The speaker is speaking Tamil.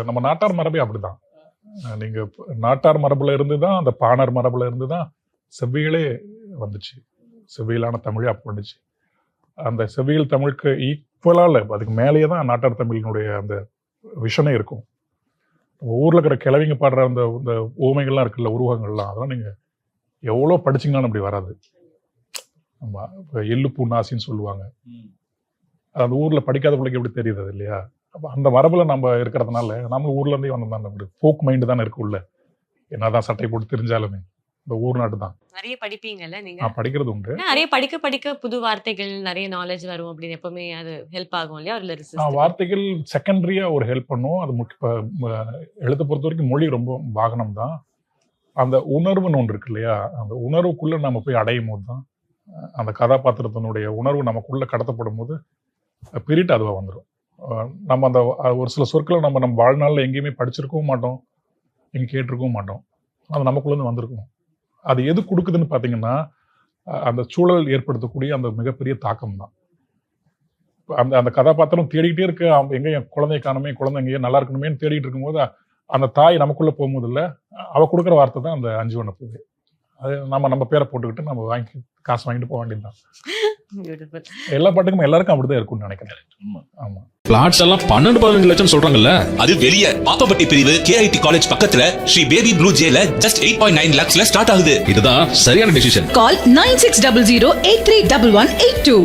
நம்ம நாட்டார் மரபே அப்படிதான். நீங்க நாட்டார் மரபுல இருந்து தான், அந்த பாணர் மரபுல இருந்து தான் செவ்வியலே வந்துச்சு. செவ்வியலான தமிழே அப்போ வந்துச்சு. அந்த செவ்வியல் தமிழுக்கு ஈக்குவலா இல்லை, அதுக்கு மேலேயே தான் நாட்டார் தமிழினுடைய அந்த விஷனே இருக்கும். ஊர்ல இருக்கிற கிழவிங்க பாடுற அந்த இந்த ஓமைகள்லாம் இருக்குல்ல, உருவங்கள்லாம், அதெல்லாம் நீங்க எவ்வளோ படிச்சிங்கனாலும் அப்படி வராது. ஆமா, இப்போ எள்ளு பூ நாசின்னு சொல்லுவாங்க. அந்த ஊர்ல படிக்காத பிள்ளைக்கு எப்படி தெரியுது அது இல்லையா? அப்போ அந்த மரபுல நம்ம இருக்கிறதுனால நம்மளும் ஊர்ல இருந்தே வந்து தானே, ஒரு ஃபோக் மைண்டு தானே இருக்கு உள்ள. என்னதான் சட்டை போட்டு தெரிஞ்சாலுமே இந்த ஊர் நாட்டு தான். நிறைய படிப்பீங்கல்ல நீங்க? நான் படிக்கிறது உண்டு. நிறைய படிக்க படிக்க புது வார்த்தைகள் நிறைய நாலேஜ் வரும் அப்படின்னு எப்பவுமே அது ஹெல்ப் ஆகும் இல்லையா? ஒரு லிரிசிஸ்ட். வார்த்தைகள் செகண்டரியா ஒரு ஹெல்ப் பண்ணும். அது எழுத பொறுத்த வரைக்கும் மொழி ரொம்ப வாகனம் தான். அந்த உணர்வுன்னு ஒன்று இருக்கு இல்லையா? அந்த உணர்வுக்குள்ள நம்ம போய் அடையும் போது தான் அந்த கதாபாத்திரத்தினுடைய உணர்வு நமக்குள்ள கடத்தப்படும் போது பிரிட்டு அதுவாக வந்துடும். நம்ம அந்த ஒரு சில சொற்களை நம்ம வாழ்நாளில் எங்கேயுமே படிச்சிருக்கவும் மாட்டோம், எங்கே கேட்டிருக்கவும் மாட்டோம். அது நமக்குள்ளேருந்து வந்திருக்கும். அது எது கொடுக்குதுன்னு பார்த்தீங்கன்னா, அந்த சூழல் ஏற்படுத்தக்கூடிய அந்த மிகப்பெரிய தாக்கம் தான். அந்த அந்த கதாபாத்திரம் தேடிக்கிட்டே இருக்கு, எங்க என் குழந்தைய காணுமே, குழந்தை எங்கேயோ நல்லா இருக்கணுமேன்னு தேடிட்டு இருக்கும்போது, அந்த தாய் நமக்குள்ள போகும்போது இல்லை, அவ கொடுக்குற வார்த்தை தான் அந்த 5 வண்ண பூவே. அது நம்ம பேரை போட்டுக்கிட்டு நம்ம வாங்கி காசு வாங்கிட்டு போக வேண்டியதுதான். எல்லா பாட்டுக்கும் எல்லாருக்கும் அப்படிதான் இருக்கும்னு நினைக்கிறேன். ஆமா, பிளாட்ஸ் எல்லாம் 12-15 லட்சம் சொல்றாங்கல்ல. அது வெளிய பாப்பப்பட்டி பிரிவு KIT காலேஜ் பக்கத்துல ஸ்ரீ பேபி ப்ளூ ஜேல ஜஸ்ட் 8.9 lakhsல ஸ்டார்ட் ஆகுது. இதுதான் சரியான டிசிஷன். Call 9600 831182.